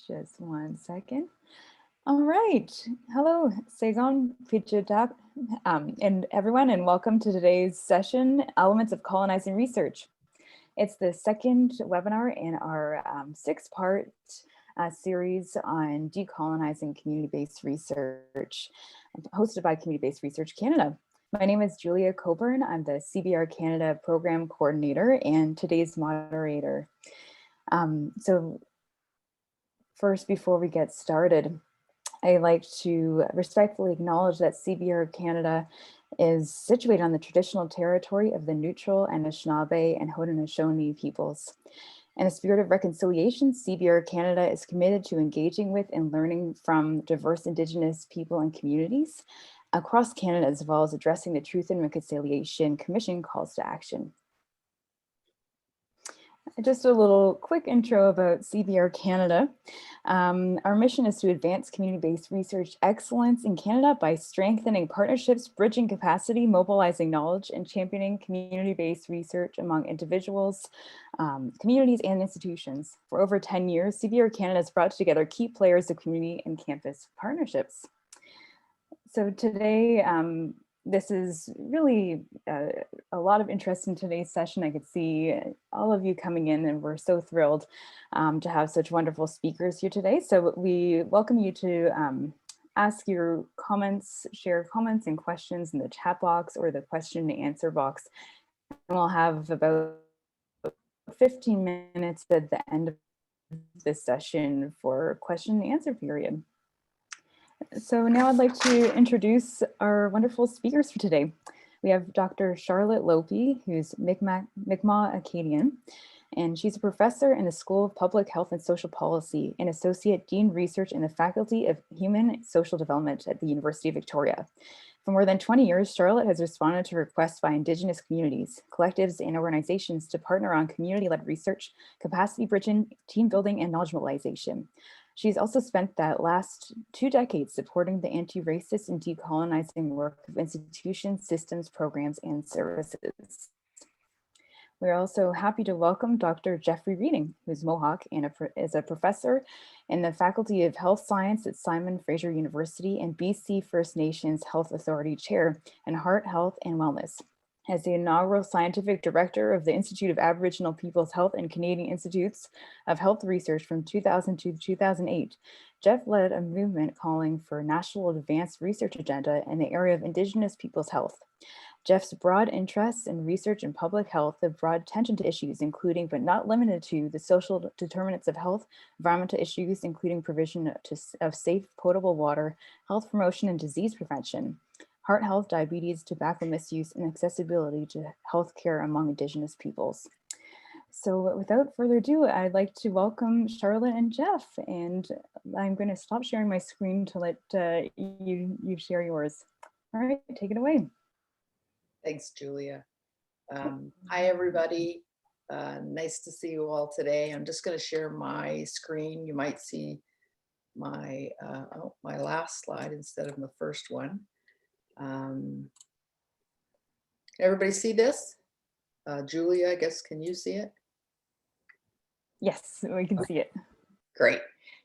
Just 1 second. All right. Hello, Segon Pichudap, and everyone, and welcome to today's session, Elements of Colonizing Research. It's the second webinar in our six-part series on decolonizing community-based research, hosted by Community-Based Research Canada. My name is Julia Coburn. I'm the CBRCanada Program Coordinator and today's moderator. So first, before we get started, I'd like to respectfully acknowledge that CBRCanada is situated on the traditional territory of the Neutral, Anishinaabe, and Haudenosaunee peoples. In a spirit of reconciliation, CBRCanada is committed to engaging with and learning from diverse Indigenous people and communities across Canada, as well as addressing the Truth and Reconciliation Commission calls to action. Just a little quick intro about CBRCanada. Our mission is to advance community-based research excellence in Canada by strengthening partnerships, bridging capacity, mobilizing knowledge, and championing community-based research among individuals, communities, and institutions. For over 10 years, CBRCanada has brought together key players of community and campus partnerships. So today, this is really a lot of interest in today's session. I could see all of you coming in, and we're so thrilled to have such wonderful speakers here today. So we welcome you to ask your comments, share comments and questions in the chat box or the question and answer box. And we'll have about 15 minutes at the end of this session for question and answer period. So now I'd like to introduce our wonderful speakers for today. We have Dr. Charlotte Loppie, who's Mi'kmaq Acadian, and she's a professor in the School of Public Health and Social Policy and Associate Dean Research in the Faculty of Human and Social Development at the University of Victoria. For more than 20 years, Charlotte has responded to requests by Indigenous communities, collectives, and organizations to partner on community-led research, capacity bridging, team building, and knowledge mobilization. She's also spent that last 2 decades supporting the anti-racist and decolonizing work of institutions, systems, programs, and services. We're also happy to welcome Dr. Jeffrey Reading, who's Mohawk and is a professor in the Faculty of Health Science at Simon Fraser University and BC First Nations Health Authority Chair in Heart, Health, and Wellness. As the inaugural scientific director of the Institute of Aboriginal People's Health and Canadian Institutes of Health Research from 2002 to 2008, Jeff led a movement calling for a national advanced research agenda in the area of Indigenous people's health. Jeff's broad interests in research and public health have brought attention to issues including, but not limited to, the social determinants of health, environmental issues, including provision of safe, potable water, health promotion and disease prevention, heart health, diabetes, tobacco misuse, and accessibility to healthcare among Indigenous peoples. So without further ado, I'd like to welcome Charlotte and Jeff, and I'm going to stop sharing my screen to let you share yours. All right, take it away. Thanks, Julia. Hi, everybody. Nice to see you all today. I'm just going to share my screen. You might see my my last slide instead of the first one. Everybody see this? Julia, I guess, can you see it? Yes, we can see it. Great.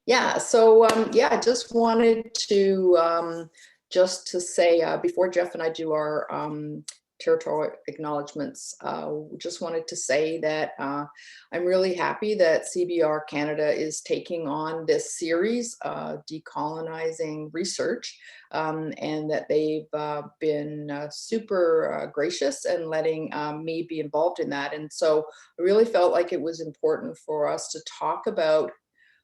Yeah, so yeah, I just wanted to say before Jeff and I do our territorial acknowledgements, just wanted to say that I'm really happy that CBRCanada is taking on this series, Decolonizing Research, and that they've been super gracious and letting me be involved in that. And so I really felt like it was important for us to talk about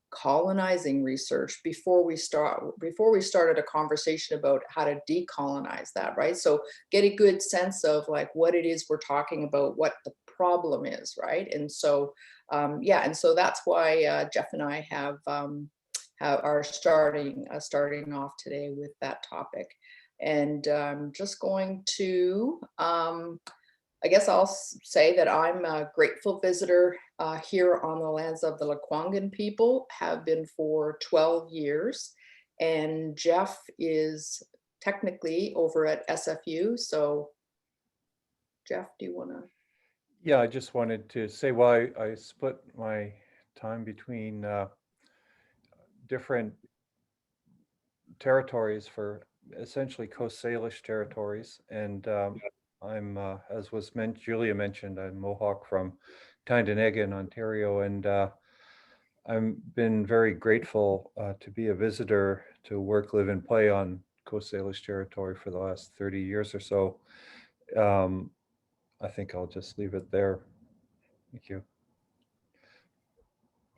colonizing research before we started a conversation about how to decolonize that, right? So get a good sense of like what it is we're talking about, what the problem is, right? And so yeah, and so that's why Jeff and I are starting off today with that topic. And I'm just going to I guess I'll say that I'm a grateful visitor here on the lands of the Lekwungen people, have been for 12 years. And Jeff is technically over at SFU. So Jeff, do you want to? Yeah, I just wanted to say why I split my time between different territories for essentially Coast Salish territories. And I'm, as was Julia mentioned, I'm Mohawk from Tyndonega, Ontario, and I've been very grateful to be a visitor to work, live, and play on Coast Salish territory for the last 30 years or so. I think I'll just leave it there. Thank you.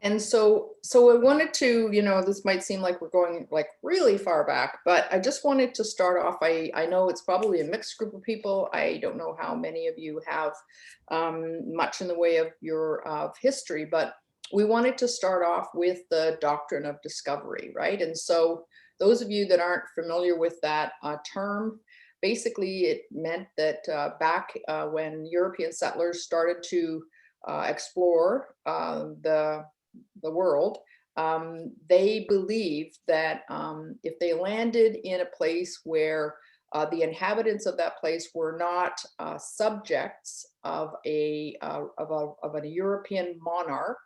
And so I wanted to, this might seem like we're going like really far back, but I just wanted to start off. I know it's probably a mixed group of people. I don't know how many of you have much in the way of your history, but we wanted to start off with the doctrine of discovery, right? And so those of you that aren't familiar with that term, basically it meant that back when European settlers started to explore the world, they believed that if they landed in a place where the inhabitants of that place were not subjects of a European monarch,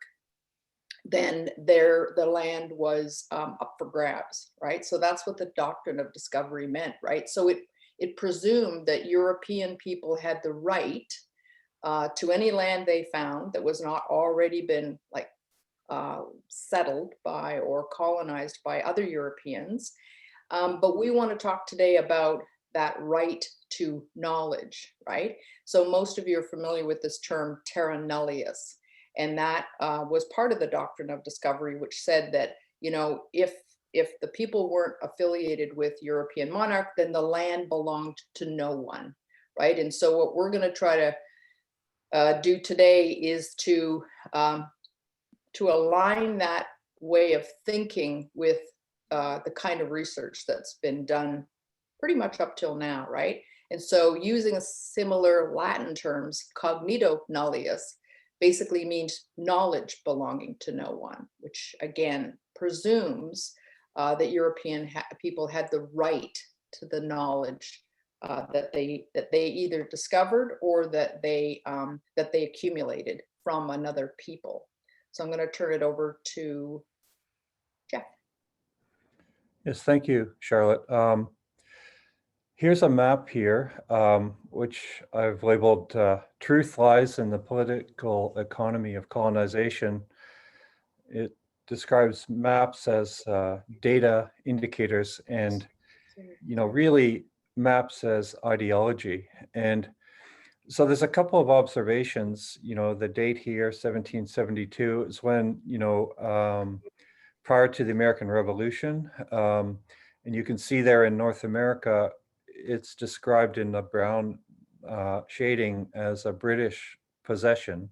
then the land was up for grabs, right? So that's what the doctrine of discovery meant, right? So it presumed that European people had the right to any land they found that was not already been like settled by or colonized by other Europeans. But we want to talk today about that right to knowledge, right? So most of you are familiar with this term terra nullius, and that was part of the doctrine of discovery, which said that, if the people weren't affiliated with European monarch, then the land belonged to no one, right? And so what we're going to try to do today is to align that way of thinking with the kind of research that's been done pretty much up till now, right? And so using a similar Latin terms, cognito nullius basically means knowledge belonging to no one, which again presumes that European people had the right to the knowledge that they either discovered or that they accumulated from another people. So I'm going to turn it over to Jeff. Yes, thank you, Charlotte. Here's a map here, which I've labeled Truth Lies in the Political Economy of Colonization. It describes maps as data indicators and, really maps as ideology. And so there's a couple of observations. The date here, 1772, is when, prior to the American Revolution. And you can see there in North America, it's described in the brown shading as a British possession.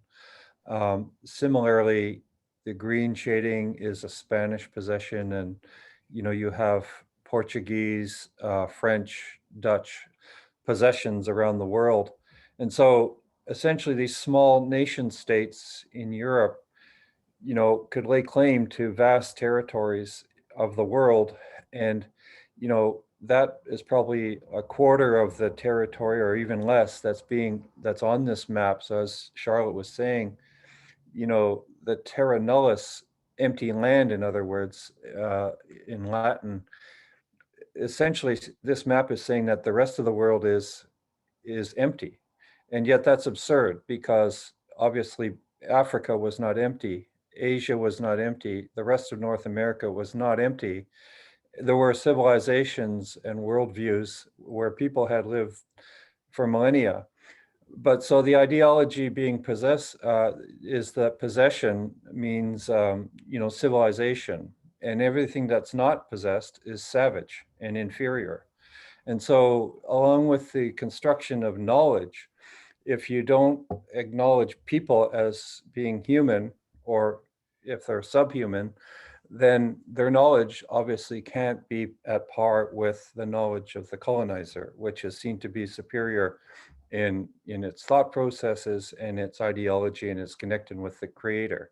Similarly, the green shading is a Spanish possession, and you have Portuguese, French, Dutch possessions around the world. And so essentially these small nation states in Europe, could lay claim to vast territories of the world. And, that is probably a quarter of the territory or even less that's on this map. So as Charlotte was saying, the terra nullius, empty land, in other words, in Latin, essentially this map is saying that the rest of the world is empty. And yet that's absurd, because obviously Africa was not empty. Asia was not empty. The rest of North America was not empty. There were civilizations and worldviews where people had lived for millennia. But so the ideology being possessed is that possession means, civilization, and everything that's not possessed is savage and inferior. And so along with the construction of knowledge, if you don't acknowledge people as being human, or if they're subhuman, then their knowledge obviously can't be at par with the knowledge of the colonizer, which is seen to be superior in its thought processes and its ideology and its connection with the creator.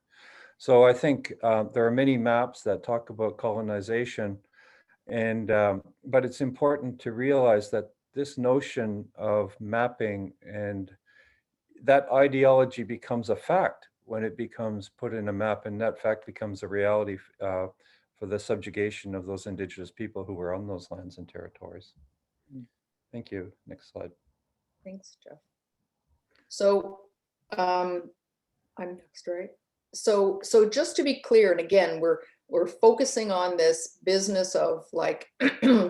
So I think there are many maps that talk about colonization, and but it's important to realize that this notion of mapping and that ideology becomes a fact when it becomes put in a map, and that fact becomes a reality for the subjugation of those Indigenous people who were on those lands and territories. Thank you. Next slide. Thanks, Jeff. So I'm next, right? So just to be clear, and again, we're focusing on this business of like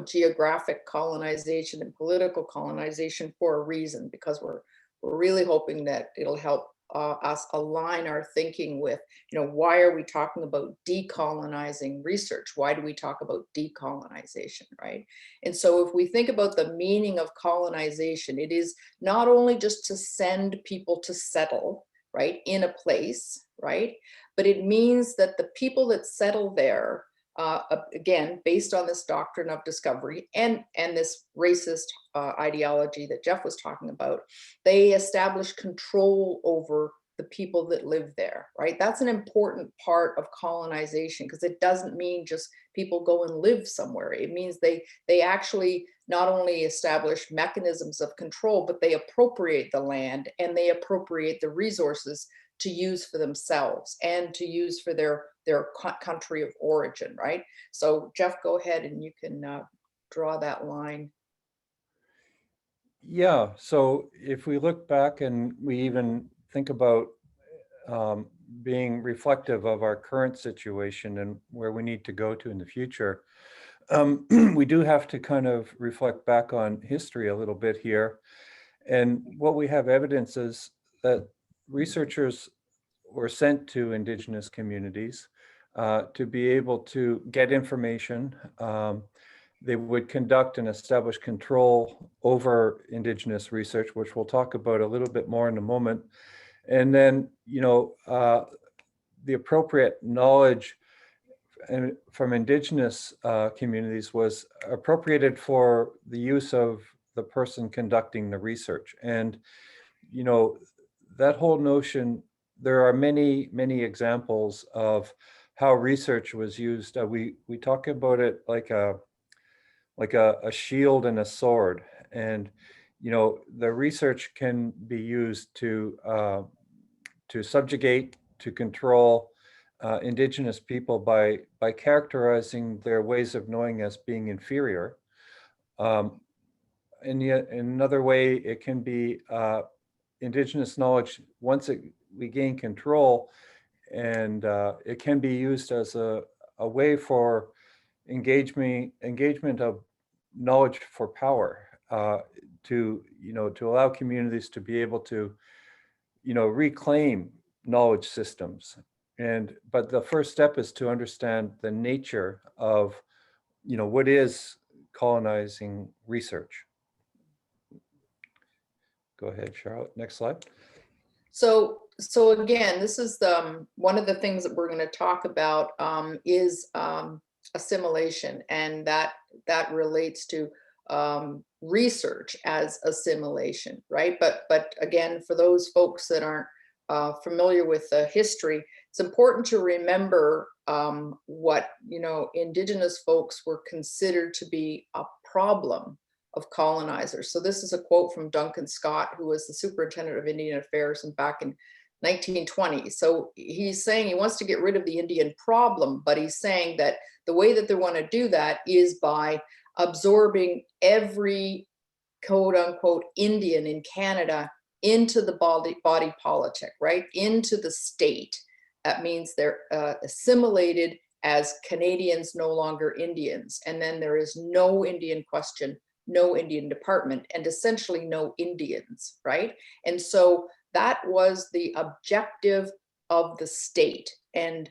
geographic colonization and political colonization for a reason, because we're really hoping that it'll help us align our thinking with, why are we talking about decolonizing research? Why do we talk about decolonization, right? And so if we think about the meaning of colonization, it is not only just to send people to settle, right, in a place, right, but it means that the people that settle there, again, based on this doctrine of discovery and this racist ideology that Jeff was talking about, they establish control over the people that live there, right? That's an important part of colonization, because it doesn't mean just people go and live somewhere. It means they actually not only establish mechanisms of control, but they appropriate the land and they appropriate the resources to use for themselves and to use for their country of origin, right? So Jeff, go ahead and you can draw that line. Yeah, so if we look back and we even think about being reflective of our current situation and where we need to go to in the future, we do have to kind of reflect back on history a little bit here. And what we have evidence is that researchers were sent to Indigenous communities to be able to get information. They would conduct and establish control over Indigenous research, which we'll talk about a little bit more in a moment. And then, the appropriate knowledge from Indigenous communities was appropriated for the use of the person conducting the research. And, that whole notion, there are many, many examples of how research was used. We talk about it like a shield and a sword. And, the research can be used to subjugate, to control Indigenous people by characterizing their ways of knowing as being inferior. And yet, in another way, it can be Indigenous knowledge, once we gain control, and it can be used as a way for engagement of knowledge for power, to allow communities to be able to reclaim knowledge systems. But the first step is to understand the nature of what is colonizing research. Go ahead, Charlotte. Next slide. So again, this is one of the things that we're going to talk about is assimilation, and that relates to research as assimilation, right? But again, for those folks that aren't familiar with the history, it's important to remember what Indigenous folks were considered to be a problem of colonizers. So this is a quote from Duncan Scott, who was the superintendent of Indian Affairs back in 1920. So he's saying he wants to get rid of the Indian problem, but he's saying that the way that they want to do that is by absorbing every quote unquote Indian in Canada into the body politic, right? Into the state. That means they're assimilated as Canadians, no longer Indians. And then there is no Indian question, no Indian department, and essentially no Indians, right? And so that was the objective of the state. And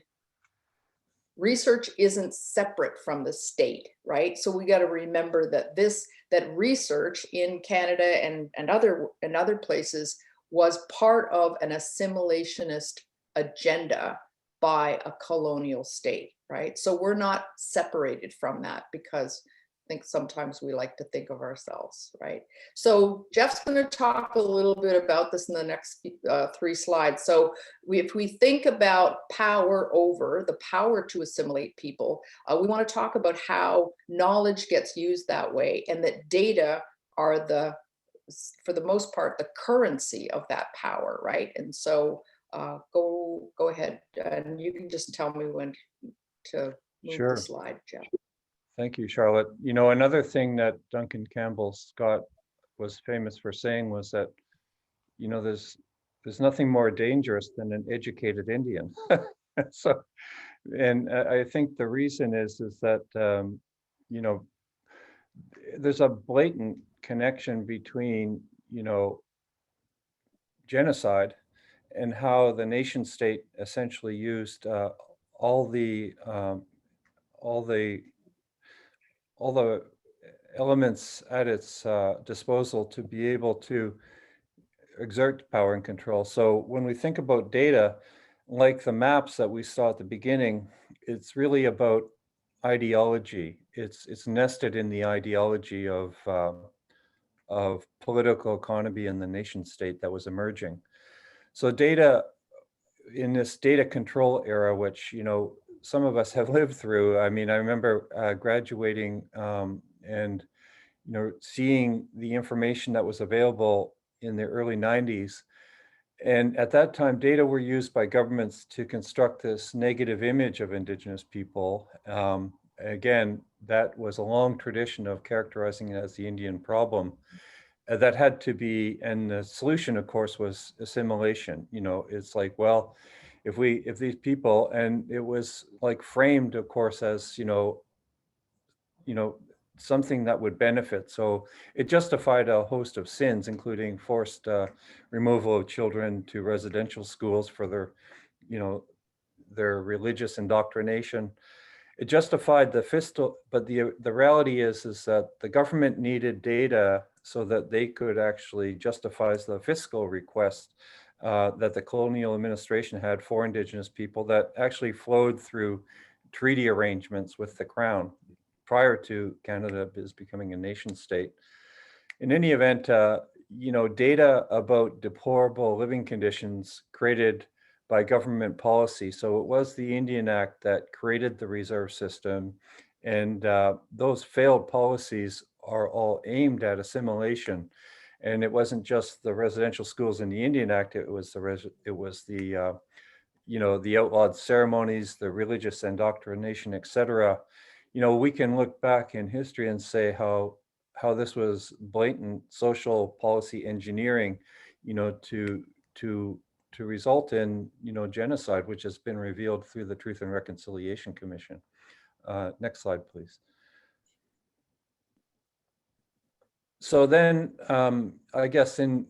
research isn't separate from the state, right? So we got to remember that that research in Canada and other places was part of an assimilationist agenda by a colonial state, right? So we're not separated from that, because I think sometimes we like to think of ourselves, right? So Jeff's going to talk a little bit about this in the next 3 slides. So if we think about power over, the power to assimilate people, we want to talk about how knowledge gets used that way, and that data are for the most part, the currency of that power, right? And so go ahead, and you can just tell me when to move the Sure. slide, Jeff. Thank you, Charlotte. You know, another thing that Duncan Campbell Scott was famous for saying was that, you know, there's nothing more dangerous than an educated Indian. So, and I think the reason is that, you know, there's a blatant connection between, you know, genocide and how the nation state essentially used all the um, all the all the elements at its disposal to be able to exert power and control. So when we think about data, like the maps that we saw at the beginning, it's really about ideology. It's nested in the ideology of political economy and the nation state that was emerging. So data in this data control era, which, you know, some of us have lived through. I mean, I remember graduating and, you know, seeing the information that was available in the early 90s. And at that time, data were used by governments to construct this negative image of Indigenous people. Again, that was a long tradition of characterizing it as the Indian problem. That had to be, and the solution, of course, was assimilation. You know, it's like, well, if these people, and it was like framed, of course, as, you know, something that would benefit. So it justified a host of sins, including forced removal of children to residential schools for their, you know, their religious indoctrination. It justified the fiscal, but the reality is that the government needed data so that they could actually justify the fiscal request that the colonial administration had for Indigenous people that actually flowed through treaty arrangements with the Crown prior to Canada becoming a nation state. In any event, you know, data about deplorable living conditions created by government policy. So it was the Indian Act that created the reserve system, and those failed policies are all aimed at assimilation. And it wasn't just the residential schools in the Indian Act; it was the you know, the outlawed ceremonies, the religious indoctrination, etc. You know, we can look back in history and say how this was blatant social policy engineering, you know, to result in, you know, genocide, which has been revealed through the Truth and Reconciliation Commission. Next slide, please. So then, I guess in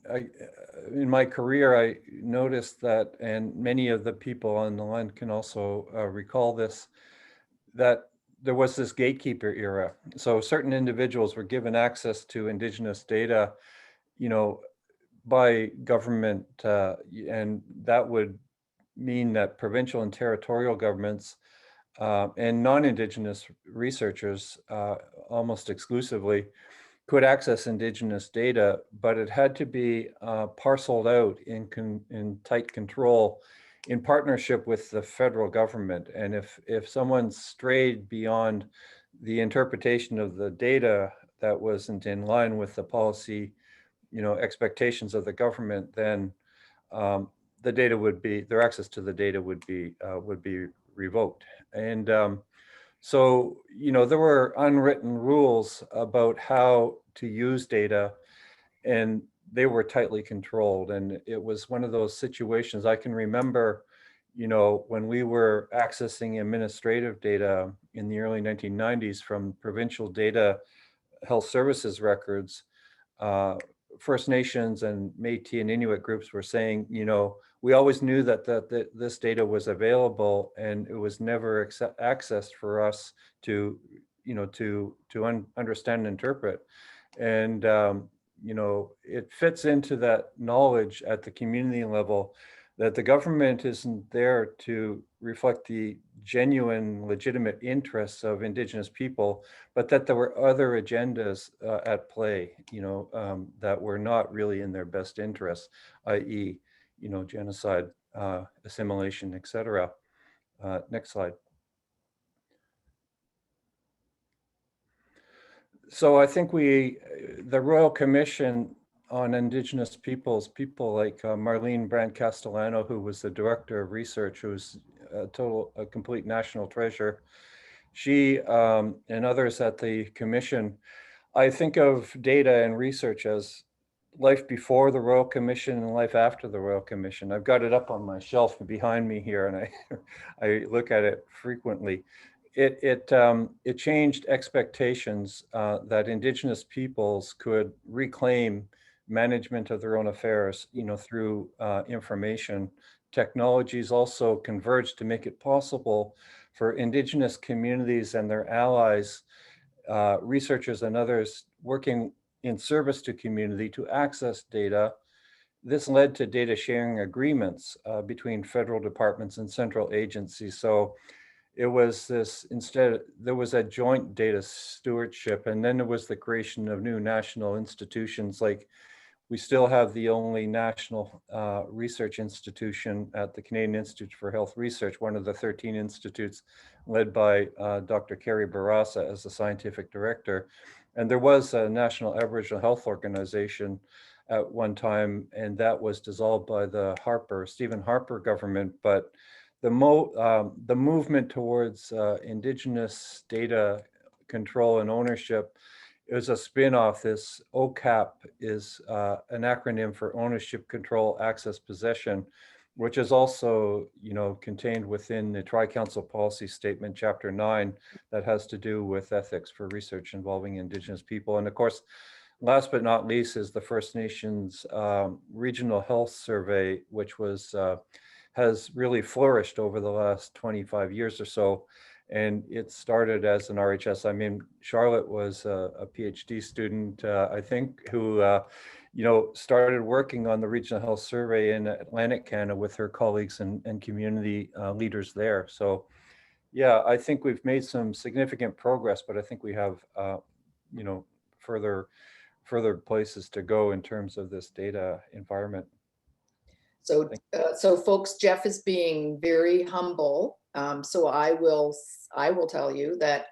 my career, I noticed that, and many of the people on the line can also recall this, that there was this gatekeeper era. So certain individuals were given access to Indigenous data, you know, by government, and that would mean that provincial and territorial governments and non-Indigenous researchers almost exclusively could access Indigenous data, but it had to be parceled out in tight control in partnership with the federal government. And if someone strayed beyond the interpretation of the data that wasn't in line with the policy, you know, expectations of the government, then the data would be, their access to the data would be revoked. And so, you know, there were unwritten rules about how to use data, and they were tightly controlled. And it was one of those situations I can remember, you know, when we were accessing administrative data in the early 1990s from provincial data health services records, First Nations and Métis and Inuit groups were saying, you know, we always knew that this data was available, and it was never accessed for us to, you know, to understand and interpret. And you know, it fits into that knowledge at the community level that the government isn't there to reflect the genuine, legitimate interests of Indigenous people, but that there were other agendas at play, you know, that were not really in their best interests, i.e., you know, genocide, assimilation, etc. Next slide. So I think the Royal Commission on Indigenous Peoples, people like Marlene Brandt Castellano, who was the director of research, who's a complete national treasure, she and others at the commission, I think of data and research as life before the Royal Commission and life after the Royal Commission. I've got it up on my shelf behind me here, and I look at it frequently. It changed expectations that Indigenous peoples could reclaim management of their own affairs, through information. Technologies also converged to make it possible for Indigenous communities and their allies, researchers and others working in service to community to access data. This led to data sharing agreements between federal departments and central agencies. So it was this, instead, there was a joint data stewardship, and then there was the creation of new national institutions. Like, we still have the only national research institution at the Canadian Institute for Health Research, one of the 13 institutes led by Dr. Kerry Barassa as the scientific director. And there was a National Aboriginal Health Organization at one time, and that was dissolved by the Stephen Harper government. But the movement towards Indigenous data control and ownership is a spin-off. This OCAP is an acronym for Ownership, Control, Access, Possession, which is also, contained within the Tri-Council Policy Statement, Chapter 9, that has to do with ethics for research involving Indigenous people. And of course, last but not least is the First Nations Regional Health Survey, which has really flourished over the last 25 years or so. And it started as an RHS. I mean, Charlotte was a PhD student, I think, who started working on the Regional Health Survey in Atlantic Canada with her colleagues and community leaders there. So yeah, I think we've made some significant progress, but I think we have, further places to go in terms of this data environment. So folks, Jeff is being very humble. So I will tell you that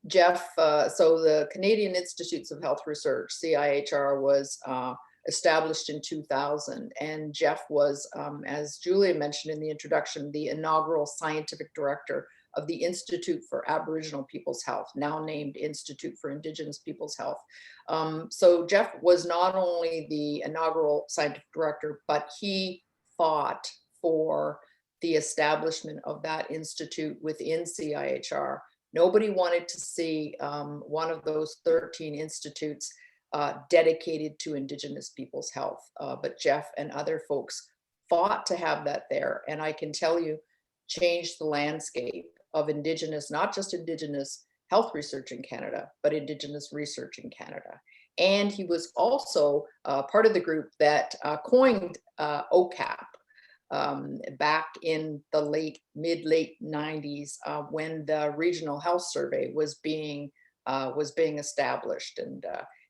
Jeff, so the Canadian Institutes of Health Research, CIHR, was established in 2000. And Jeff was, as Julia mentioned in the introduction, the inaugural scientific director of the Institute for Aboriginal People's Health, now named Institute for Indigenous People's Health. So Jeff was not only the inaugural scientific director, but he fought for the establishment of that institute within CIHR. Nobody wanted to see one of those 13 institutes dedicated to Indigenous people's health, but Jeff and other folks fought to have that there. And I can tell you, changed the landscape of Indigenous, not just Indigenous health research in Canada, but Indigenous research in Canada. And he was also part of the group that coined OCAP back in the mid-late 90s when the Regional Health Survey was being established.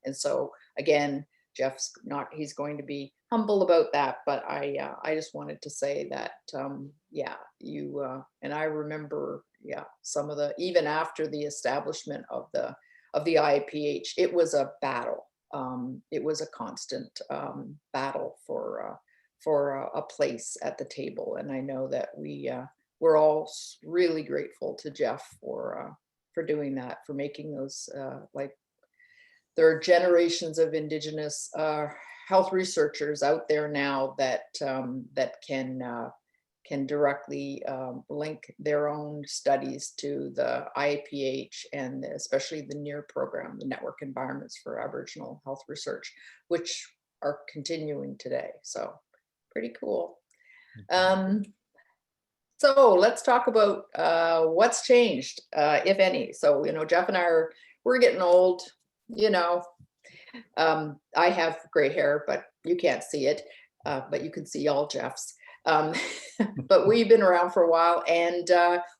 And so again, Jeff's he's going to be humble about that, but I just wanted to say that, yeah, you, and I remember, yeah, some of even after the establishment of the IPH, it was a battle. It was a constant battle for a place at the table. And I know that we're all really grateful to Jeff for doing that, for making those, there are generations of Indigenous health researchers out there now that can directly link their own studies to the IPH and especially the NEAR program, the Network Environments for Aboriginal Health Research, which are continuing today. So pretty cool. So let's talk about what's changed, if any. So, Jeff and I we're getting old. I have gray hair, but you can't see it, but you can see all Jeff's. But we've been around for a while, and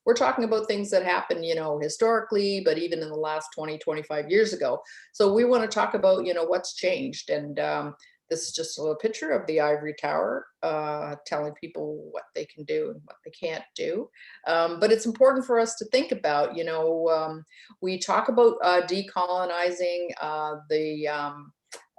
we're talking about things that happened, historically, but even in the last 20, 25 years ago. So we want to talk about, what's changed. And this is just a little picture of the Ivory Tower, telling people what they can do and what they can't do. But it's important for us to think about, we talk about decolonizing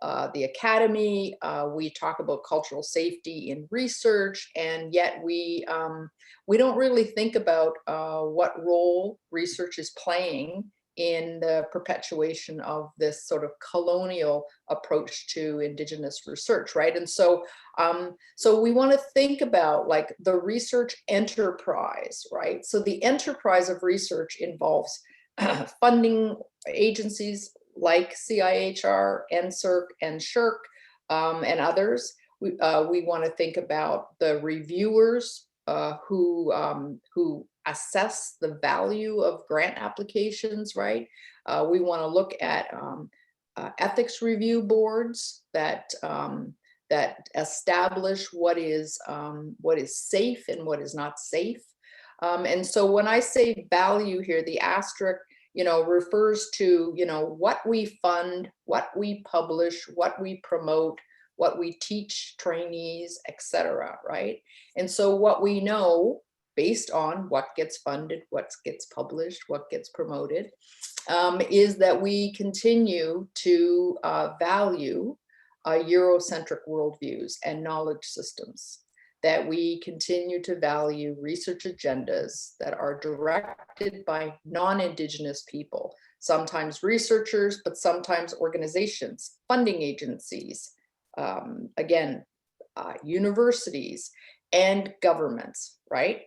the academy. We talk about cultural safety in research, and yet we don't really think about what role research is playing in the perpetuation of this sort of colonial approach to Indigenous research, right? And so, so we want to think about like the research enterprise, right? So the enterprise of research involves funding agencies like CIHR, NSERC, and SSHRC, and others. We want to think about the reviewers who assess the value of grant applications, right? We want to look at ethics review boards that that establish what is safe and what is not safe. And so when I say value here, the asterisk, refers to, what we fund, what we publish, what we promote, what we teach trainees, etc., right? And so what we know based on what gets funded, what gets published, what gets promoted, is that we continue to value Eurocentric worldviews and knowledge systems, that we continue to value research agendas that are directed by non-Indigenous people, sometimes researchers, but sometimes organizations, funding agencies, universities, and governments, right?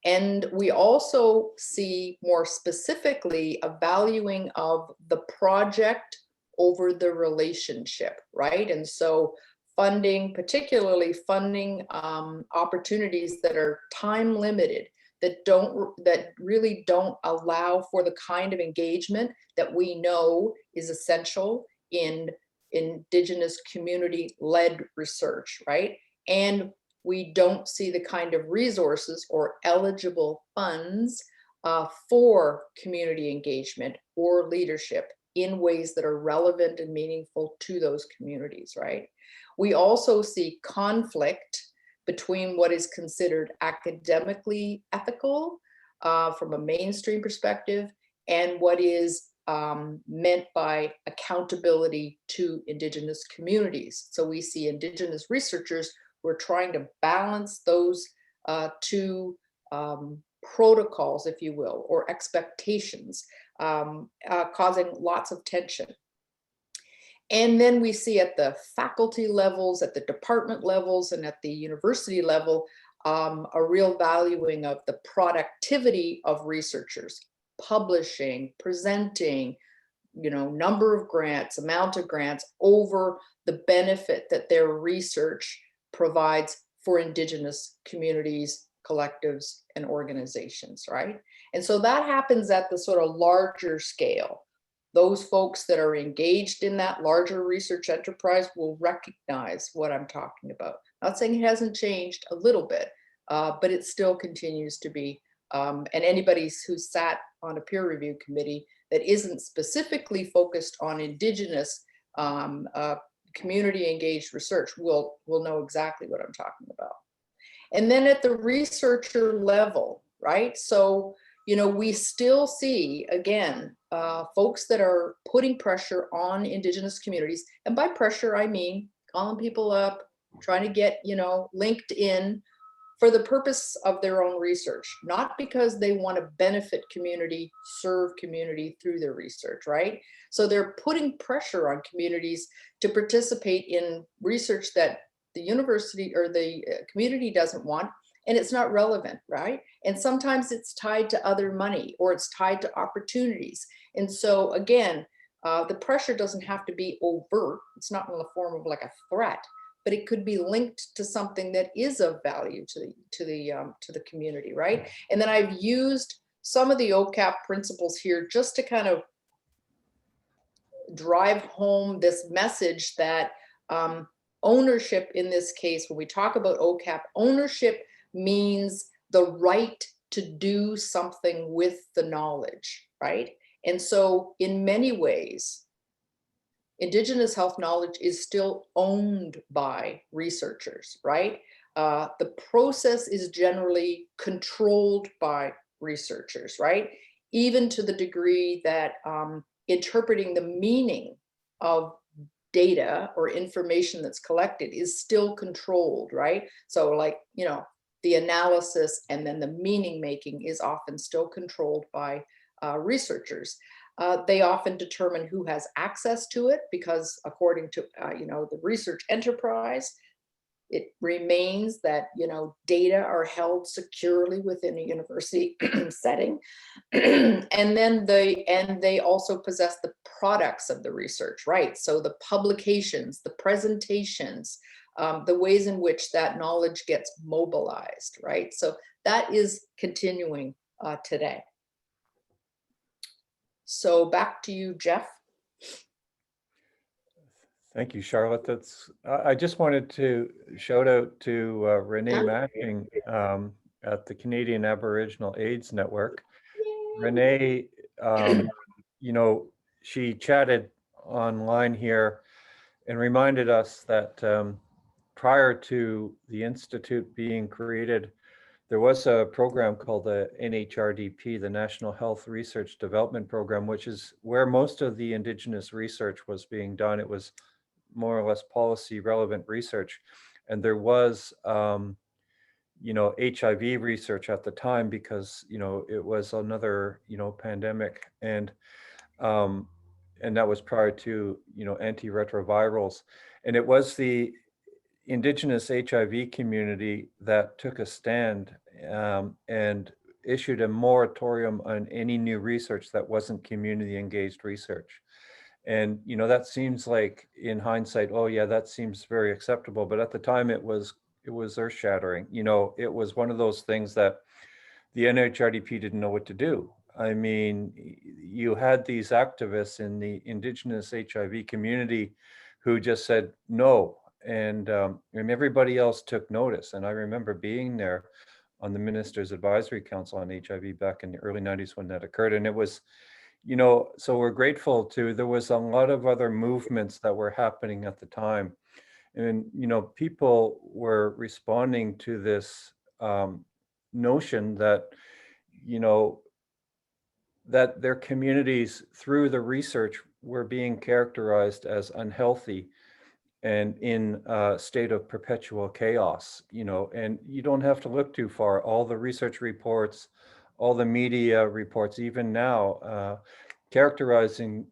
And we also see more specifically a valuing of the project over the relationship, right? And so funding, particularly funding opportunities that are time limited, that really don't allow for the kind of engagement that we know is essential in Indigenous community-led research, right? And we don't see the kind of resources or eligible funds for community engagement or leadership in ways that are relevant and meaningful to those communities, right? We also see conflict between what is considered academically ethical from a mainstream perspective and what is meant by accountability to Indigenous communities. So we see Indigenous researchers who are trying to balance those two protocols, if you will, or expectations, causing lots of tension. And then we see at the faculty levels, at the department levels, and at the university level, a real valuing of the productivity of researchers, publishing, presenting, number of grants, amount of grants, over the benefit that their research provides for Indigenous communities, collectives, and organizations, right? And so that happens at the sort of larger scale. Those folks that are engaged in that larger research enterprise will recognize what I'm talking about. Not saying it hasn't changed a little bit, but it still continues to be. And anybody who's sat on a peer review committee that isn't specifically focused on Indigenous community engaged research will know exactly what I'm talking about. And then at the researcher level, right? So, we still see, again, folks that are putting pressure on Indigenous communities. And by pressure, I mean calling people up, trying to get, linked in for the purpose of their own research, not because they want to benefit community, serve community through their research, right? So they're putting pressure on communities to participate in research that the university or the community doesn't want, and it's not relevant, right? And sometimes it's tied to other money or it's tied to opportunities. And so again, the pressure doesn't have to be overt. It's not in the form of like a threat, but it could be linked to something that is of value to the community, right? And then I've used some of the OCAP principles here just to kind of drive home this message that ownership in this case, when we talk about OCAP, ownership means the right to do something with the knowledge, right? And so in many ways, Indigenous health knowledge is still owned by researchers, right? The process is generally controlled by researchers, right? Even to the degree that interpreting the meaning of data or information that's collected is still controlled, right? So like, you know, the analysis and then the meaning making is often still controlled by researchers. They often determine who has access to it because according to, you know, the research enterprise, it remains that, you know, data are held securely within a university setting. And then they also possess the products of the research, right? So the publications, the presentations, the ways in which that knowledge gets mobilized, right? So that is continuing today. So back to you, Jeff. Thank you, Charlotte. I just wanted to shout out to Renee Matching at the Canadian Aboriginal AIDS Network. Renee, you know, she chatted online here and reminded us that prior to the Institute being created, there was a program called the NHRDP, the National Health Research Development Program, which is where most of the Indigenous research was being done. It was more or less policy relevant research. And there was, you know, HIV research at the time because, you know, it was another, you know, pandemic. And that was prior to, you know, antiretrovirals. And it was the Indigenous HIV community that took a stand and issued a moratorium on any new research that wasn't community engaged research. And, you know, that seems like in hindsight, oh yeah, that seems very acceptable. But at the time it was earth shattering. You know, it was one of those things that the NHRDP didn't know what to do. I mean, you had these activists in the Indigenous HIV community who just said no. And everybody else took notice. And I remember being there on the Ministers' Advisory Council on HIV back in the early 90s when that occurred. And it was, you know, so we're grateful to, there was a lot of other movements that were happening at the time. And, you know, people were responding to this notion that, you know, that their communities through the research were being characterized as unhealthy and in a state of perpetual chaos, you know, and you don't have to look too far. All the research reports, all the media reports, even now, characterizing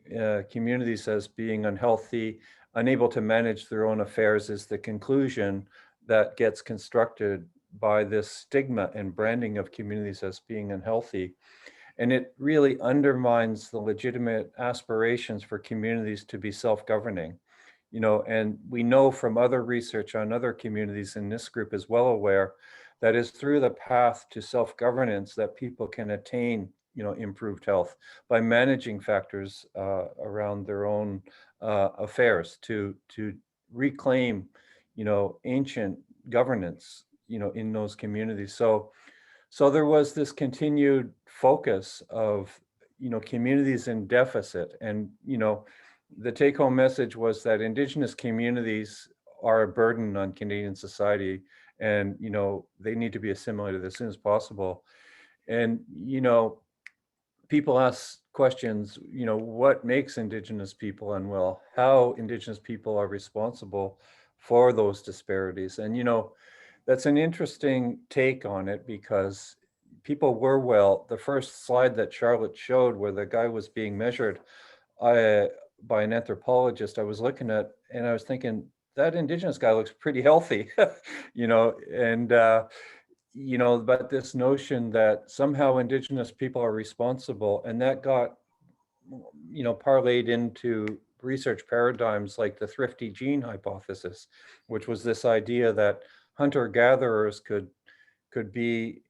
communities as being unhealthy, unable to manage their own affairs is the conclusion that gets constructed by this stigma and branding of communities as being unhealthy. And it really undermines the legitimate aspirations for communities to be self-governing. You know, and we know from other research on other communities, and this group is well aware, that is through the path to self-governance that people can attain, you know, improved health by managing factors around their own affairs to reclaim, you know, ancient governance, you know, in those communities. So there was this continued focus of, you know, communities in deficit. And, you know, the take-home message was that Indigenous communities are a burden on Canadian society, and, you know, they need to be assimilated as soon as possible. And, you know, people ask questions, you know, what makes Indigenous people unwell? How Indigenous people are responsible for those disparities? And, you know, that's an interesting take on it because people were well. The first slide that Charlotte showed where the guy was being measured by an anthropologist, I was looking at and I was thinking, that Indigenous guy looks pretty healthy, you know, and, you know, but this notion that somehow Indigenous people are responsible, and that got, you know, parlayed into research paradigms like the thrifty gene hypothesis, which was this idea that hunter-gatherers could be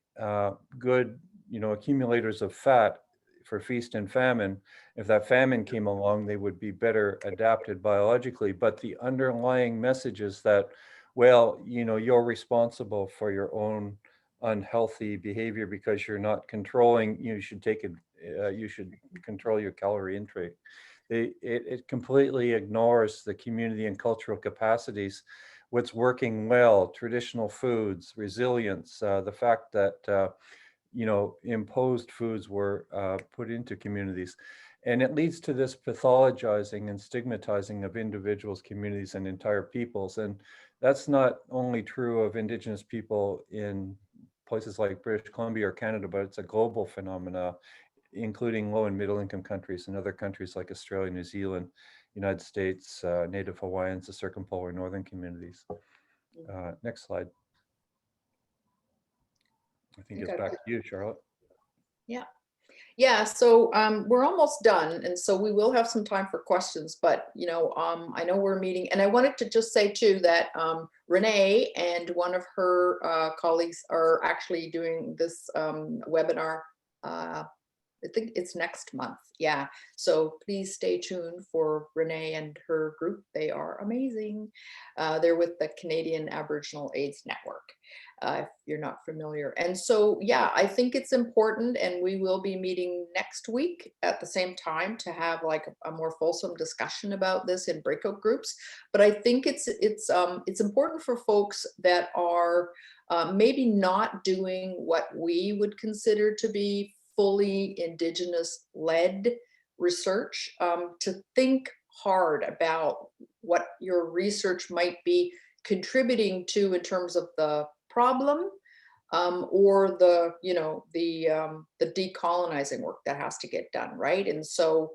good, you know, accumulators of fat for feast and famine. If that famine came along, they would be better adapted biologically. But the underlying message is that, well, you know, you're responsible for your own unhealthy behavior because you're not controlling, you should take it, you should control your calorie intake. It completely ignores the community and cultural capacities, what's working well, traditional foods, resilience, the fact that imposed foods were put into communities. And it leads to this pathologizing and stigmatizing of individuals, communities, and entire peoples. And that's not only true of Indigenous people in places like British Columbia or Canada, but it's a global phenomena, including low and middle income countries and other countries like Australia, New Zealand, United States, Native Hawaiians, the circumpolar northern communities. Next slide. I think it's back to you, Charlotte. Yeah. Yeah, so we're almost done, and so we will have some time for questions, but I know we're meeting, and I wanted to just say too that Renee and one of her colleagues are actually doing this webinar. I think it's next month. Yeah. So please stay tuned for Renee and her group. They are amazing. They're with the Canadian Aboriginal AIDS Network, if you're not familiar. And so, yeah, I think it's important, and we will be meeting next week at the same time to have like a more fulsome discussion about this in breakout groups. But I think it's important for folks that are maybe not doing what we would consider to be fully Indigenous led research, to think hard about what your research might be contributing to in terms of the problem, or the decolonizing work that has to get done, right? And so,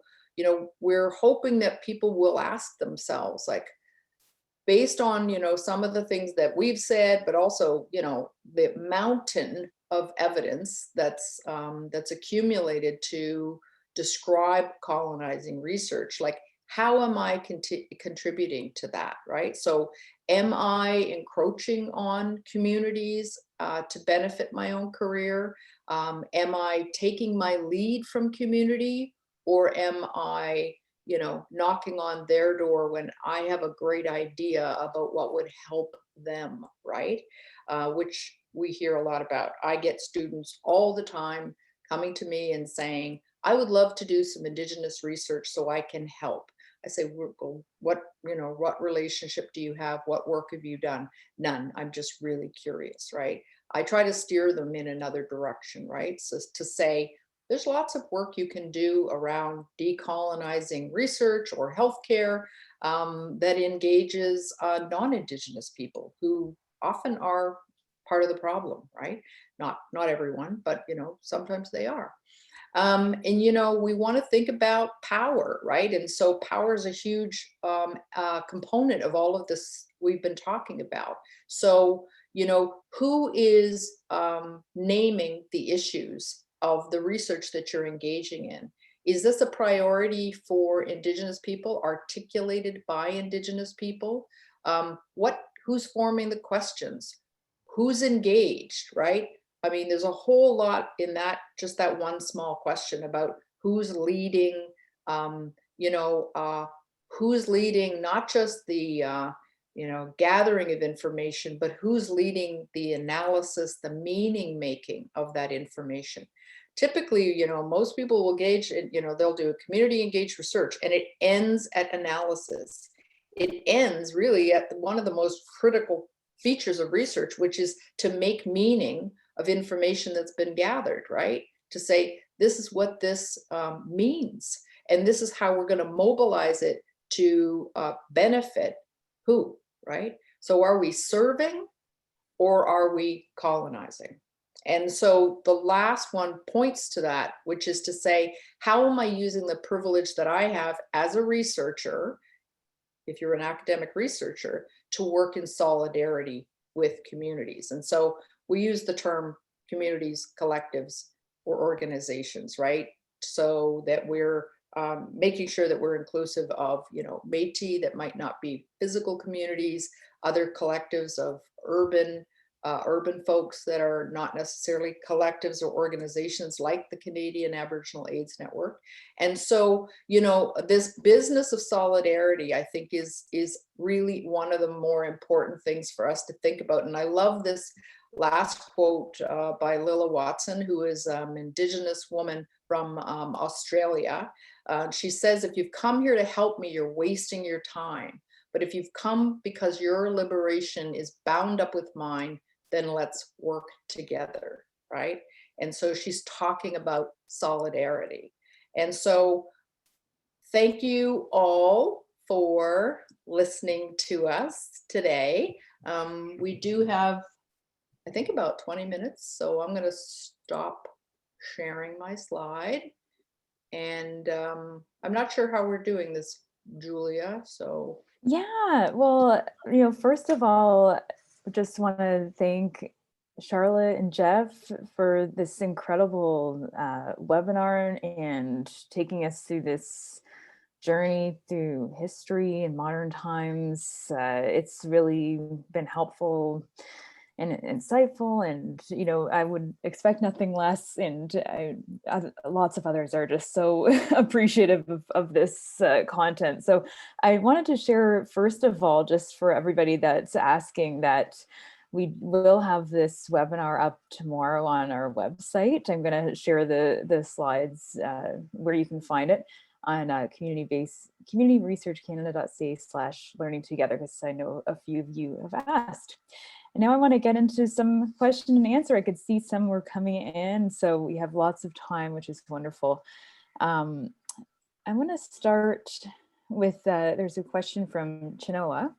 we're hoping that people will ask themselves, like, based on some of the things that we've said, but also the mountain of evidence that's accumulated to describe colonizing research, like, how am I contributing to that, right? So am I encroaching on communities to benefit my own career? Am I taking my lead from community, or am I knocking on their door when I have a great idea about what would help them, right? Which we hear a lot about. I get students all the time coming to me and saying, I would love to do some Indigenous research so I can help. I say, what relationship do you have? What work have you done? None. I'm just really curious, right? I try to steer them in another direction, right? So to say, there's lots of work you can do around decolonizing research or healthcare that engages non-Indigenous people, who often are part of the problem, right? Not everyone, but sometimes they are. And we want to think about power, right? And so power is a huge component of all of this we've been talking about. So who is naming the issues of the research that you're engaging in? Is this a priority for Indigenous people, articulated by Indigenous people? Who's forming the questions? Who's engaged, right? I mean, there's a whole lot in that, just that one small question about who's leading, who's leading not just the, gathering of information, but who's leading the analysis, the meaning making of that information. Typically, most people will engage in, they'll do a community engaged research, and it ends at analysis. It ends really at one of the most critical features of research, which is to make meaning of information that's been gathered, right? To say, this is what this means, and this is how we're going to mobilize it to benefit who, right? So are we serving, or are we colonizing? And so the last one points to that, which is to say, how am I using the privilege that I have as a researcher, if you're an academic researcher, to work in solidarity with communities? And so we use the term communities, collectives, or organizations, right? So that we're making sure that we're inclusive of, Métis that might not be physical communities, other collectives of urban folks that are not necessarily collectives or organizations, like the Canadian Aboriginal AIDS Network. And so, this business of solidarity, I think, is really one of the more important things for us to think about. And I love this last quote by Lilla Watson, who is an Indigenous woman from Australia. She says, if you've come here to help me, you're wasting your time. But if you've come because your liberation is bound up with mine, then let's work together, right? And so she's talking about solidarity. And so thank you all for listening to us today. We do have, I think, about 20 minutes, so I'm going to stop sharing my slide. And I'm not sure how we're doing this, Julia, so. Yeah, well, first of all, just want to thank Charlotte and Jeff for this incredible webinar and taking us through this journey through history and modern times. It's really been helpful and insightful, and I would expect nothing less, and lots of others are just so appreciative of this content. So I wanted to share, first of all, just for everybody that's asking, that we will have this webinar up tomorrow on our website. I'm going to share the slides where you can find it on communityresearchcanada.ca/learning together, because I know a few of you have asked. And now I want to get into some question and answer. I could see some were coming in, so we have lots of time, which is wonderful. I want to start with, there's a question from Chinoa,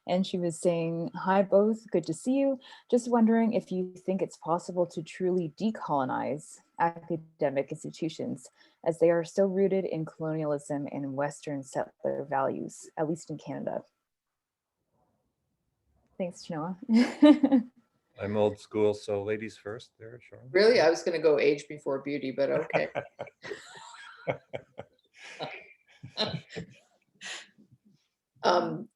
and she was saying, "Hi both, good to see you. Just wondering if you think it's possible to truly decolonize academic institutions, as they are so rooted in colonialism and Western settler values, at least in Canada." Thanks, Chinoa. I'm old school, so ladies first there, Charlotte. Really, I was going to go age before beauty, but okay. I'm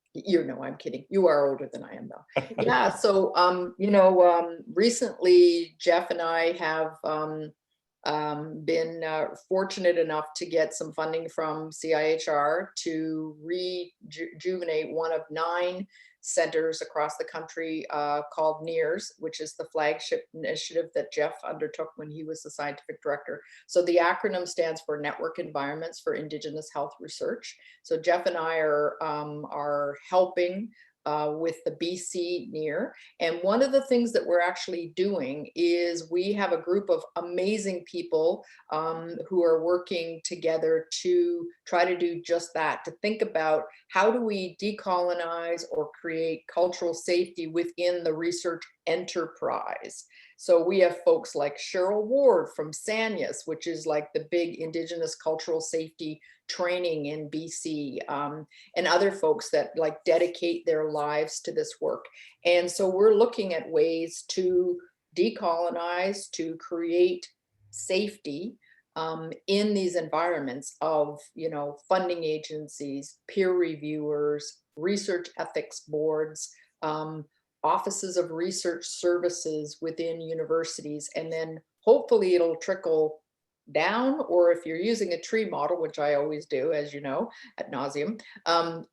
kidding. You are older than I am, though. Yeah. So, recently Jeff and I have been fortunate enough to get some funding from CIHR to rejuvenate one of 9 centers across the country called NEARS, which is the flagship initiative that Jeff undertook when he was the scientific director. So the acronym stands for Network Environments for Indigenous Health Research. So Jeff and I are helping with the BC NEAR. And one of the things that we're actually doing is we have a group of amazing people who are working together to try to do just that, to think about how do we decolonize or create cultural safety within the research enterprise. So we have folks like Cheryl Ward from SANYAS, which is like the big Indigenous cultural safety training in BC, and other folks that like dedicate their lives to this work. And so we're looking at ways to decolonize, to create safety in these environments of, funding agencies, peer reviewers, research ethics boards, offices of research services within universities, and then hopefully it'll trickle down, or if you're using a tree model, which I always do, as you know, ad nauseum,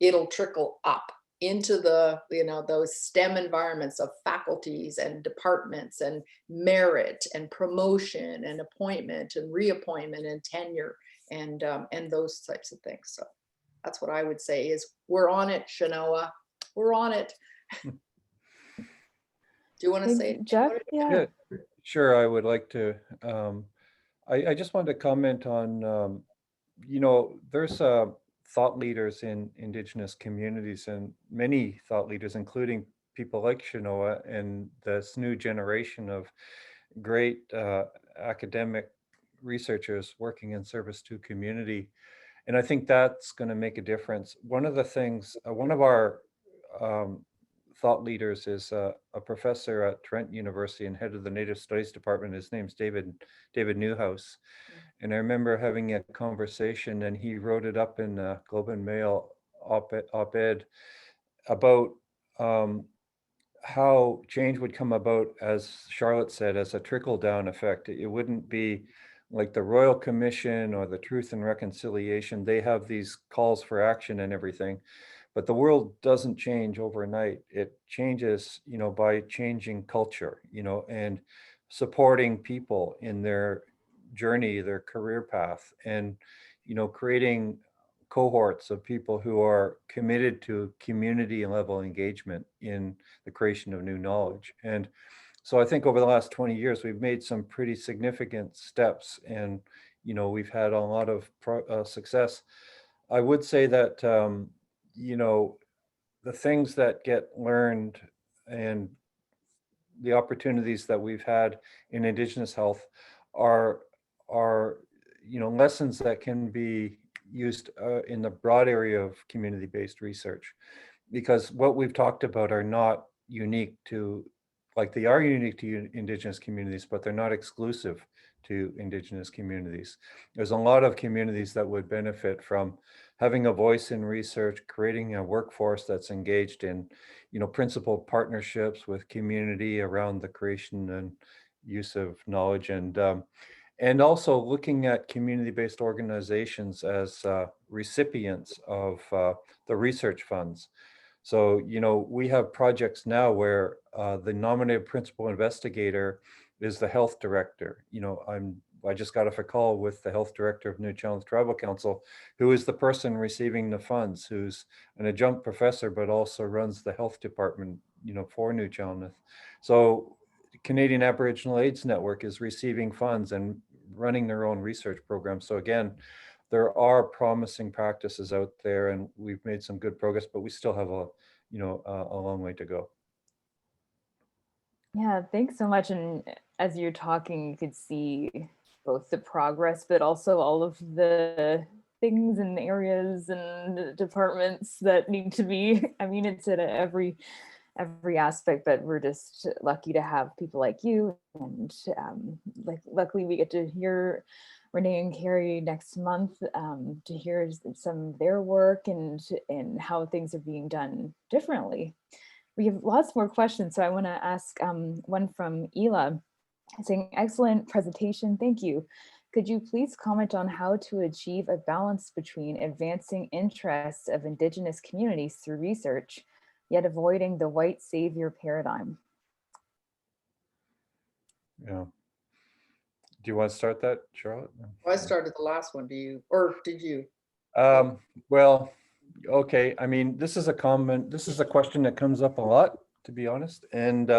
it'll trickle up into the, those STEM environments of faculties and departments and merit and promotion and appointment and reappointment and tenure and those types of things. So that's what I would say is we're on it, Shanoa. We're on it. Do you want to say it, Jeff? Yeah. Sure, I would like to. I just wanted to comment on, there's thought leaders in Indigenous communities, and many thought leaders, including people like Shanoa and this new generation of great academic researchers working in service to community. And I think that's going to make a difference. One of the things, one of our thought leaders is a professor at Trent University and head of the Native Studies Department. His name's David Newhouse. And I remember having a conversation, and he wrote it up in the Globe and Mail op-ed about how change would come about, as Charlotte said, as a trickle-down effect. It wouldn't be like the Royal Commission or the Truth and Reconciliation. They have these calls for action and everything. But the world doesn't change overnight. It changes, by changing culture, and supporting people in their journey, their career path, and, creating cohorts of people who are committed to community level engagement in the creation of new knowledge. And So I think over the last 20 years, we've made some pretty significant steps, and we've had a lot of success. I would say that you know the things that get learned and the opportunities that we've had in Indigenous health are are lessons that can be used in the broad area of community-based research, because what we've talked about are not unique to, like, they are unique to Indigenous communities, but they're not exclusive to Indigenous communities. There's a lot of communities that would benefit from having a voice in research, creating a workforce that's engaged in, principled partnerships with community around the creation and use of knowledge, and also looking at community-based organizations as recipients of the research funds. So, we have projects now where the nominated principal investigator is the health director. I just got off a call with the health director of New Challenge Tribal Council, who is the person receiving the funds, who's an adjunct professor, but also runs the health department, for New Challenge. So Canadian Aboriginal AIDS Network is receiving funds and running their own research program. So again, there are promising practices out there, and we've made some good progress, but we still have a long way to go. Yeah, thanks so much. And as you're talking, you could see both the progress, but also all of the things and areas and departments that need to be, I mean, it's at every aspect, but we're just lucky to have people like you. And luckily we get to hear Renee and Carrie next month to hear some of their work and how things are being done differently. We have lots more questions, so I want to ask one from Ela saying, excellent presentation, thank you. Could you please comment on how to achieve a balance between advancing interests of Indigenous communities through research, yet avoiding the white savior paradigm? Yeah. Do you want to start that, Charlotte? Well, I started the last one. Do you, or did you? Well, okay. I mean, this is a question that comes up a lot, to be honest. And,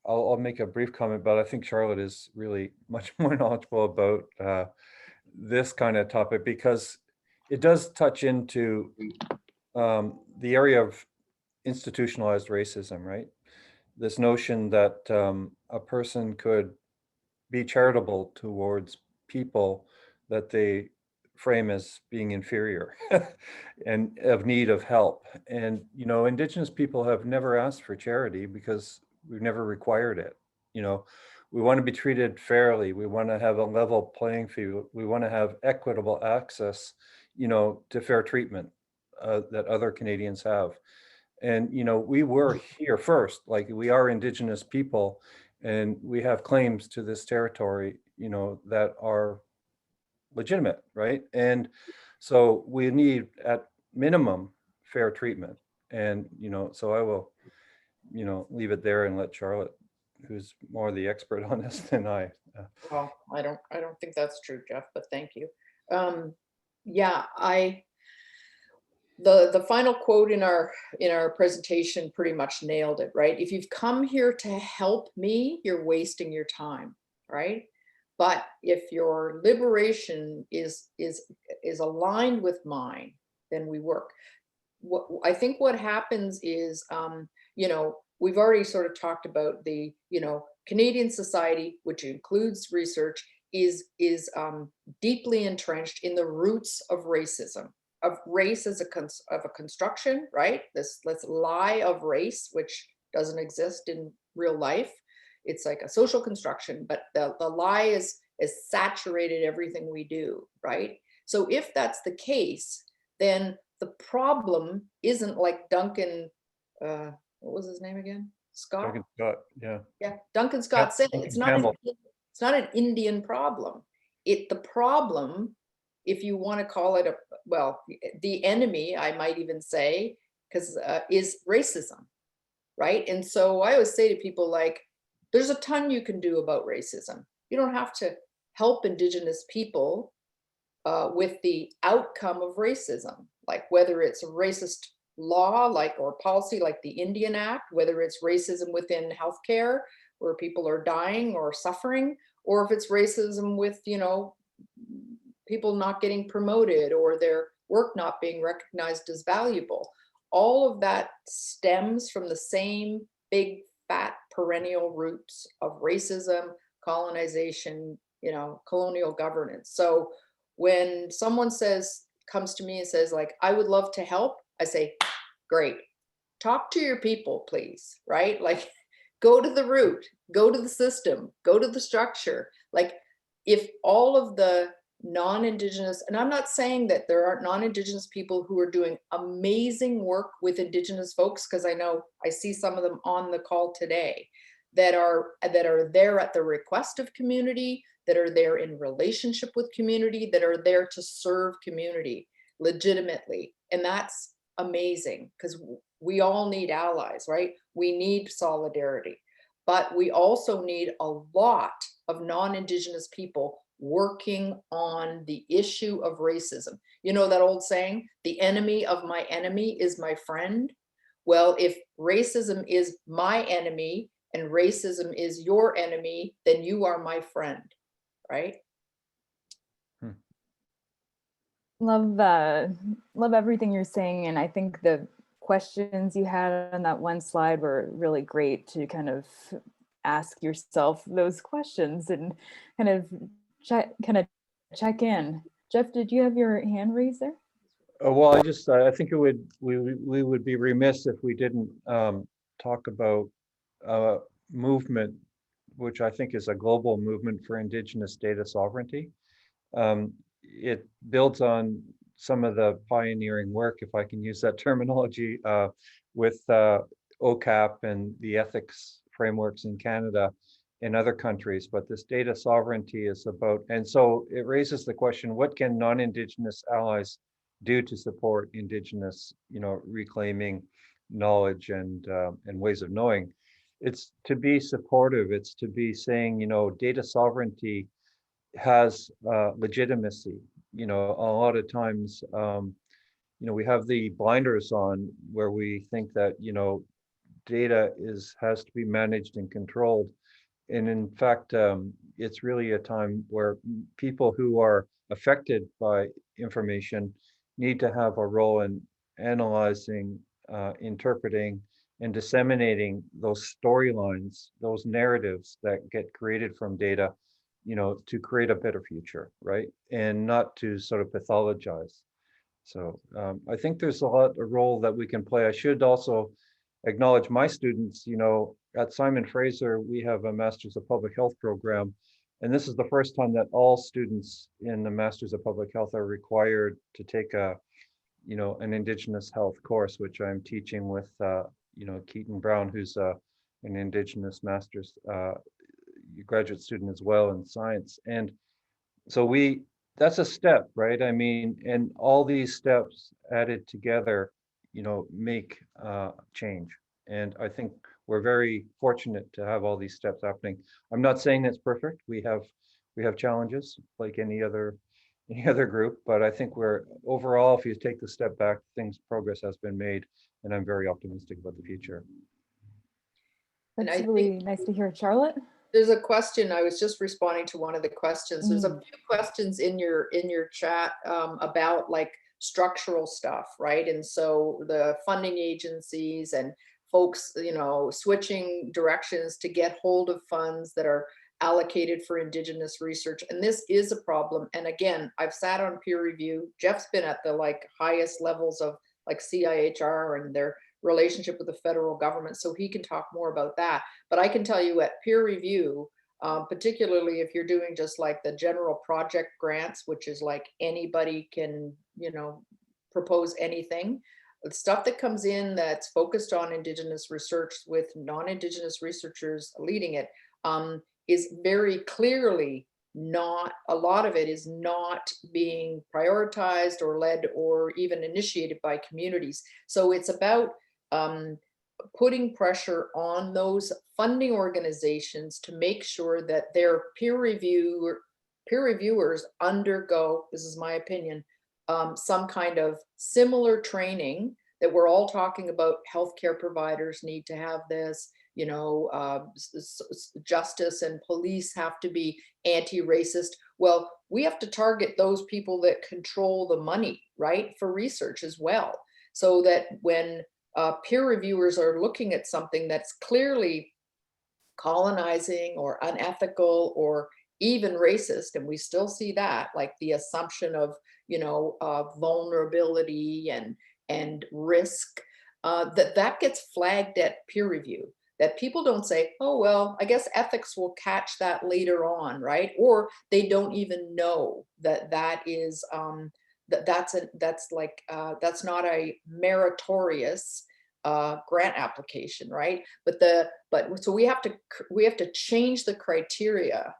I'll make a brief comment, but I think Charlotte is really much more knowledgeable about this kind of topic, because it does touch into the area of institutionalized racism, right? This notion that a person could be charitable towards people that they frame as being inferior and of need of help. And, Indigenous people have never asked for charity because we've never required it. We want to be treated fairly. We want to have a level playing field. We want to have equitable access, to fair treatment that other Canadians have. And, we were here first, like, we are Indigenous people, and we have claims to this territory, that are legitimate, right? And so we need, at minimum, fair treatment. And, so I will, leave it there and let Charlotte, who's more the expert on this than I. Well, I don't think that's true, Jeff, but thank you. Yeah, the final quote in our presentation pretty much nailed it, right? If you've come here to help me, you're wasting your time, right? But if your liberation is aligned with mine, then we work. I think what happens is, we've already sort of talked about the, Canadian society, which includes research, is deeply entrenched in the roots of racism, of race as a construction, right? This lie of race, which doesn't exist in real life. It's like a social construction, but the lie is saturated everything we do, right? So if that's the case, then the problem isn't like Duncan, what was his name again? Scott? Duncan Scott, yeah. Yeah, Duncan Scott said it's not an Indian problem. The problem, if you want to call it the enemy, I might even say, because is racism, right? And so I always say to people, like, there's a ton you can do about racism. You don't have to help Indigenous people with the outcome of racism, like whether it's a racist law like or policy like the Indian Act, whether it's racism within healthcare where people are dying or suffering, or if it's racism with, you know, people not getting promoted or their work not being recognized as valuable. All of that stems from the same big fat perennial roots of racism, colonization, you know, colonial governance. So when someone comes to me and says like, I would love to help, I say, great, talk to your people, please, right? Like, go to the root, go to the system, go to the structure. Like, if all of the non-Indigenous, and I'm not saying that there aren't non-Indigenous people who are doing amazing work with Indigenous folks, because I know I see some of them on the call today that are there at the request of community, that are there in relationship with community, that are there to serve community legitimately. And that's amazing, because we all need allies, right? We need solidarity, but we also need a lot of non-Indigenous people working on the issue of racism. You know that old saying, the enemy of my enemy is my friend? Well, if racism is my enemy and racism is your enemy, then you are my friend, right? Love everything you're saying, and I think the questions you had on that one slide were really great to kind of ask yourself those questions and kind of check in. Jeff, did you have your hand raised there? Well, I think we would be remiss if we didn't talk about movement, which I think is a global movement for Indigenous data sovereignty. It builds on some of the pioneering work, if I can use that terminology, with OCAP and the ethics frameworks in Canada and other countries. But this data sovereignty is about, and so it raises the question, what can non-Indigenous allies do to support Indigenous, reclaiming knowledge and ways of knowing? It's to be supportive. It's to be saying, data sovereignty has legitimacy. A lot of times, we have the blinders on where we think that, data has to be managed and controlled. And in fact, it's really a time where people who are affected by information need to have a role in analyzing, interpreting, and disseminating those storylines, those narratives that get created from data, to create a better future, right? And not to sort of pathologize. So I think there's a role that we can play. I should also acknowledge my students. At Simon Fraser, we have a Masters of Public Health program. And this is the first time that all students in the Masters of Public Health are required to take an Indigenous health course, which I'm teaching with, Keaton Brown, who's an Indigenous Masters graduate student as well in science. And so that's a step, right? I mean, and all these steps added together, make change. And I think we're very fortunate to have all these steps happening. I'm not saying it's perfect. We have challenges like any other group, but I think we're overall, if you take the step back, progress has been made, and I'm very optimistic about the future. That's really nice to hear, Charlotte. There's a question. I was just responding to one of the questions. There's a few questions in your chat about like structural stuff, right? And so the funding agencies and folks, switching directions to get hold of funds that are allocated for Indigenous research. And this is a problem. And again, I've sat on peer review. Jeff's been at the like highest levels of like CIHR and their relationship with the federal government, so he can talk more about that. But I can tell you at peer review, particularly if you're doing just like the general project grants, which is like anybody can, propose anything. The stuff that comes in that's focused on Indigenous research with non-Indigenous researchers leading it is very clearly not, a lot of it is not being prioritized or led or even initiated by communities. So it's about putting pressure on those funding organizations to make sure that their peer reviewers undergo, this is my opinion, some kind of similar training that we're all talking about healthcare providers need to have this, justice and police have to be anti-racist. Well, we have to target those people that control the money, right, for research as well. So that when peer reviewers are looking at something that's clearly colonizing or unethical or even racist, and we still see that, like the assumption of, vulnerability and risk, that gets flagged at peer review. That people don't say, oh, well, I guess ethics will catch that later on, right? Or they don't even know that is that's not a meritorious grant application, right? So we have to change the criteria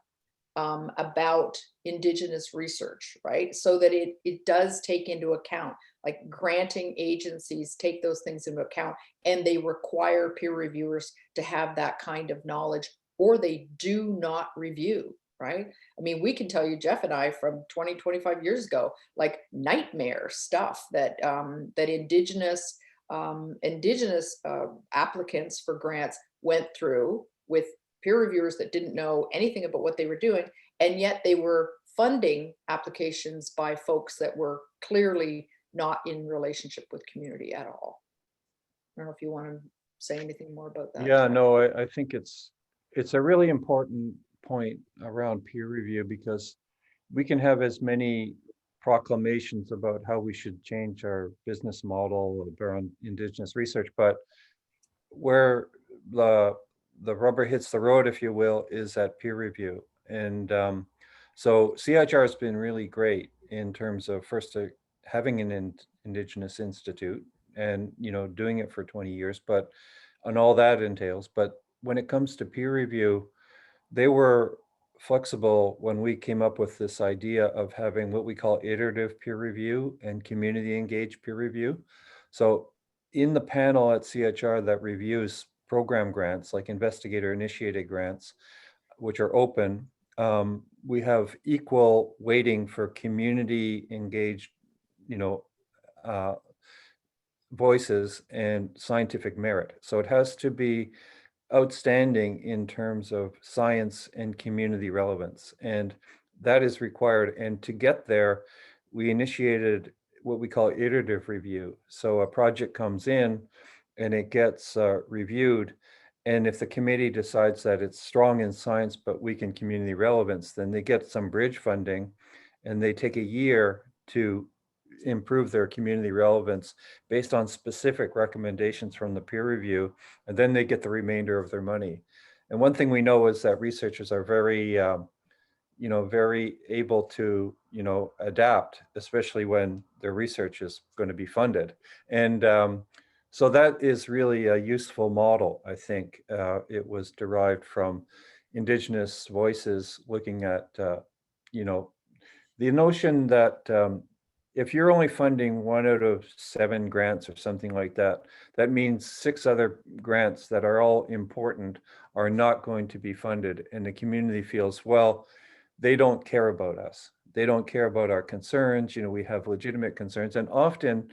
about Indigenous research, right? So that it does take into account, like granting agencies take those things into account, and they require peer reviewers to have that kind of knowledge, or they do not review, right? I mean, we can tell you, Jeff and I, from 20, 25 years ago, like nightmare stuff that that Indigenous applicants for grants went through with peer reviewers that didn't know anything about what they were doing, and yet they were funding applications by folks that were clearly not in relationship with community at all. I don't know if you want to say anything more about that. Yeah, no, I think it's a really important point around peer review, because we can have as many proclamations about how we should change our business model around Indigenous research, but where the rubber hits the road, if you will, is at peer review. And so CIHR has been really great in terms of first having an Indigenous Institute and doing it for 20 years, but and all that entails. But when it comes to peer review, they were flexible when we came up with this idea of having what we call iterative peer review and community engaged peer review. So in the panel at CHR that reviews program grants, like investigator initiated grants, which are open, we have equal weighting for community engaged, voices and scientific merit. So it has to be outstanding in terms of science and community relevance, and that is required. And to get there, we initiated what we call iterative review. So a project comes in and it gets reviewed, and if the committee decides that it's strong in science but weak in community relevance, then they get some bridge funding, and they take a year to improve their community relevance based on specific recommendations from the peer review, and then they get the remainder of their money. And one thing we know is that researchers are very, very able to, adapt, especially when their research is going to be funded. And so that is really a useful model. I think it was derived from Indigenous voices looking at, the notion that if you're only funding 1 out of 7 grants or something like that, that means 6 other grants that are all important are not going to be funded. And the community feels, well, they don't care about us. They don't care about our concerns. We have legitimate concerns. And often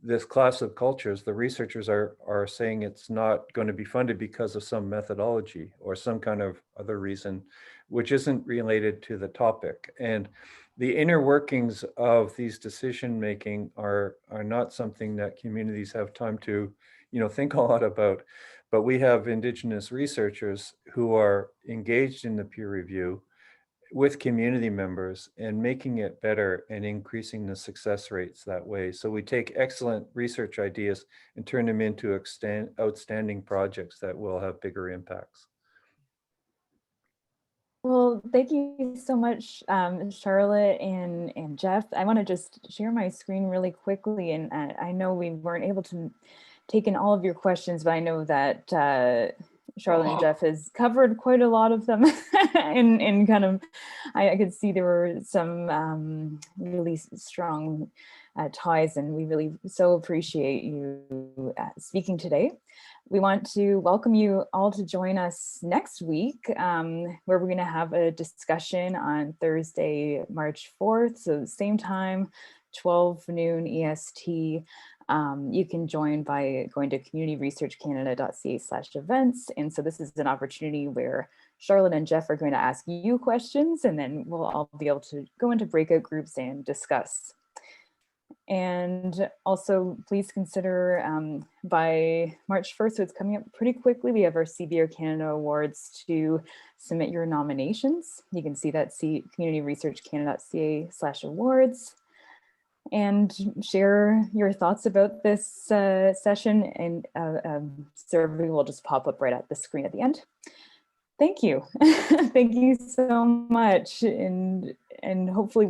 this class of cultures, the researchers are saying it's not going to be funded because of some methodology or some kind of other reason, which isn't related to the topic. And the inner workings of these decision making are not something that communities have time to, think a lot about. But we have Indigenous researchers who are engaged in the peer review with community members and making it better and increasing the success rates that way. So we take excellent research ideas and turn them into outstanding projects that will have bigger impacts. Well, thank you so much, Charlotte and Jeff. I want to just share my screen really quickly. And I know we weren't able to take in all of your questions, but I know that Charlotte and Jeff has covered quite a lot of them. in kind of, I could see there were some really strong ties, and we really so appreciate you speaking today. We want to welcome you all to join us next week, where we're going to have a discussion on Thursday, March 4th. So same time, 12 noon EST. You can join by going to communityresearchcanada.ca/events. And so this is an opportunity where Charlotte and Jeff are going to ask you questions, and then we'll all be able to go into breakout groups and discuss. And also please consider by March 1st, so it's coming up pretty quickly, we have our CBRCanada Awards to submit your nominations. You can see that communityresearchcanada.ca/awards, and share your thoughts about this session, and survey will just pop up right at the screen at the end. Thank you. Thank you so much. And hopefully